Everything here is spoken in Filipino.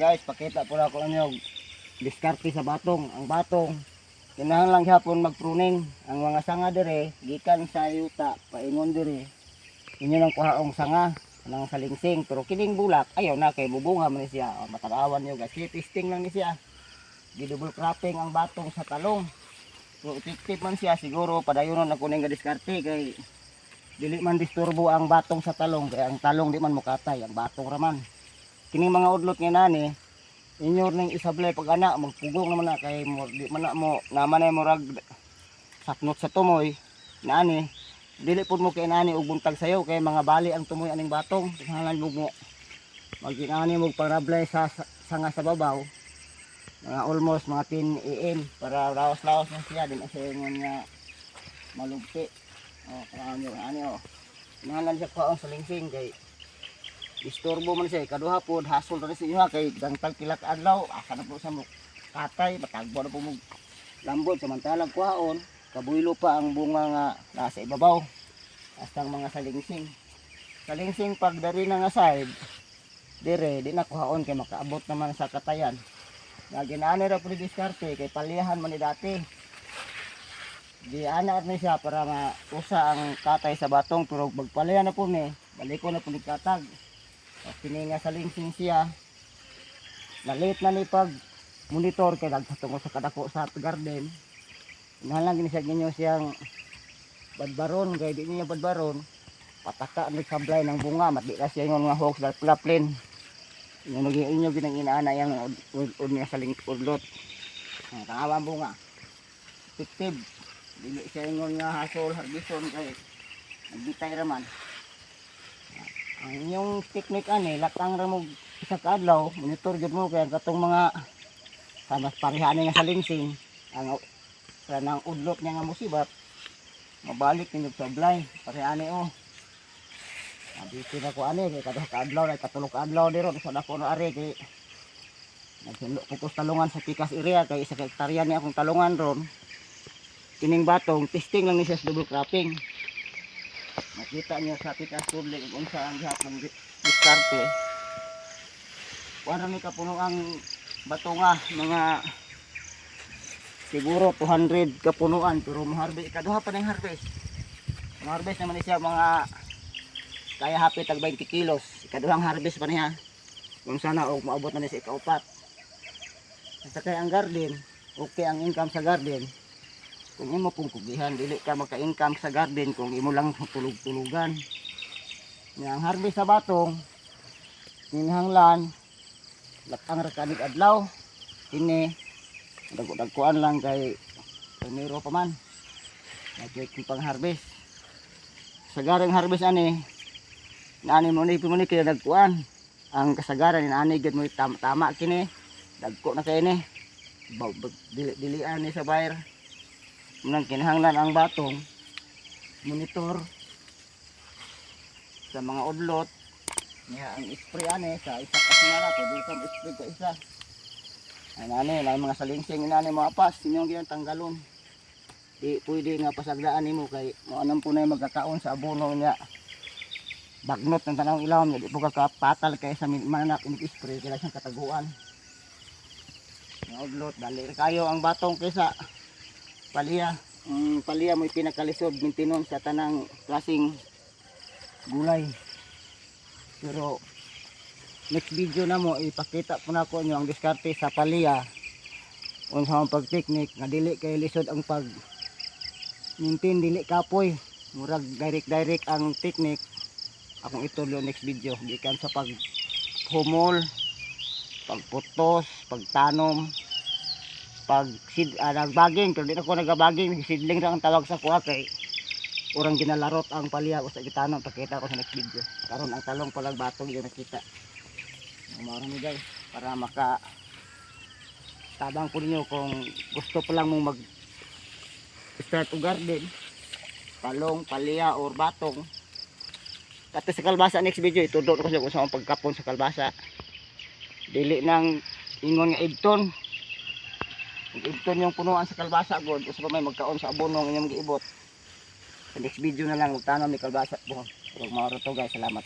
guys, pakita po ako inyo diskarte sa batong. Ang batong kinahanglan gyapon mag-pruning. Ang mga sanga dire gikan sa yuta paingon dire. Inyo nang kuhaong sanga nang salingsing, pero kining bulak ayaw na kay bubunga man siya. Matag-awan niyo guys, testing lang ni siya. Di double cropping ang batong sa talong. So effective man siya, siguro padayonon ako ning diskarte kay dili man disturbo ang batong sa talong, kay ang talong di man mukatay, ang batong raman. Kining mga udlot nga nani, inyo ning isablay pag ana magpugong naman na kay di man na mo naman ay murag saknot sa tumoy nani. Dili pud mo kay nani og buntag sayo kay mga bali ang tumoy aning batong. Kinahanglan mo maginani mo parablay sa sanga sa babaw. Mga almost mga 10 am para lawas-lawas na siya din sa ingon nga malugti. Oh, kaano ani oh. Kinahanglan siya kaon sa lingsing kay istorbo man siya, kaduha po hasol na siya kay dangtag pilak adlaw asa na po sa katay, matagbo na po mo lambot samantalang kuhaon kabuylo pa ang bunga nga nasa ibabaw hasta ang mga salingsing pag dari na nga side dire di na kuhaon kay makaabot naman sa katayan nga ginaani ra po ni diskarte kay palihan man ni dati di ana ni siya para mausa ang katay sa batong, pero magpalihan na po ni baliko na po ni katag. Kini nga salingsing siya nalit na ni pag monitor kay nagpatungo sa kadako sa garden. Inahalang gini siya ginyo siyang badbaron kay di niya badbaron pataka ni sablay ng bunga mati na siya yung mga hawks dal plaplin inyo ginang inaana yang ud niya saling udlot tangawang bunga effective dili siya yung nga hasol harbison kay nagbitay raman. Ang inyong technique ani lakang ra mo isa ka adlaw monitor gyud mo kay katong mga samas parehane nga salingsing ang kanang udlot niya nga musibat mabalik ninyo sa blay parehane oh. Abiti na ko ani kay kada ka adlaw na katulog ka adlaw diro sa dako na ari kay nagsundo putos talungan sa pikas area kay sa hektarya ni akong talungan ron. Kining batong testing lang ni siya sa double cropping. Makita niyo sa pikas public kung saan ang gihapon diskarte. Wala ni kapuno ang batonga mga siguro 200 kapunuan pero mo-harvest kaduha pa ning harvest. Mo-harvest naman siya mga kaya hapit tag 20 kilos. Ikaduhang harvest pa niya. Kung sana og maabot na ni sa ikaupat. Sa kay ang garden, okay ang income sa garden. Kung imo pong kugihan, dili ka magka-income sa garden kung imo lang tulog-tulugan. Yang harvest sa batong, kinahanglan lakang ra kanig adlaw. Kini dagko-dagkuan lang kay Enero pa man. Nagkik pang harvest. Sa garang harvest ani, nani mo ni kay dagkuan. Ang kasagaran ni ani gid mo tama kini. Dagko na kay ni. Dili-dilian ni sa buyer. Munang kinahanglan ang batong monitor sa mga udlot niya ang spray ani sa isa kasi na to dito ang spray ka isa ani lang mga salingsing inani mga pas inyong giyan tanggalon di pwede nga pasagdaan nimo kay mo anam po na magkakaon sa abono niya bagnot ng tanang ilawom di po kapatal kay sa manak ini-spray kaya siyang kataguan mga udlot dali kayo ang batong kaysa palya. Palya mo pinakalisod mintinon sa tanang klaseng gulay. Pero next video na mo ipakita po na ko nyo ang diskarte sa palya unsa ang pagteknik nga dili kay lisod ang pag mintin dili kapoy murag direct ang teknik akong itulo next video gikan sa pag humol pagputos pagtanom pag nagbaging pero di na ko nagabaging sidling ra ang tawag sa kuha kay urang ginalarot ang palya ko sa gitanon pakita ko sa next video karon ang talong palag batong yung nakita marami guys para maka tabang po ninyo kung gusto pa lang mong mag start o garden talong, palya or batong kato sa kalbasa next video itudot ko siya kung saan pagkapon sa kalbasa dili nang ingon nga ibton ito yung punuan sa kalbasa god usa pa may magkaon sa abono ng inyong giibot sa next video na lang magtanong ni kalbasa po. Huwag mawaro to guys, salamat.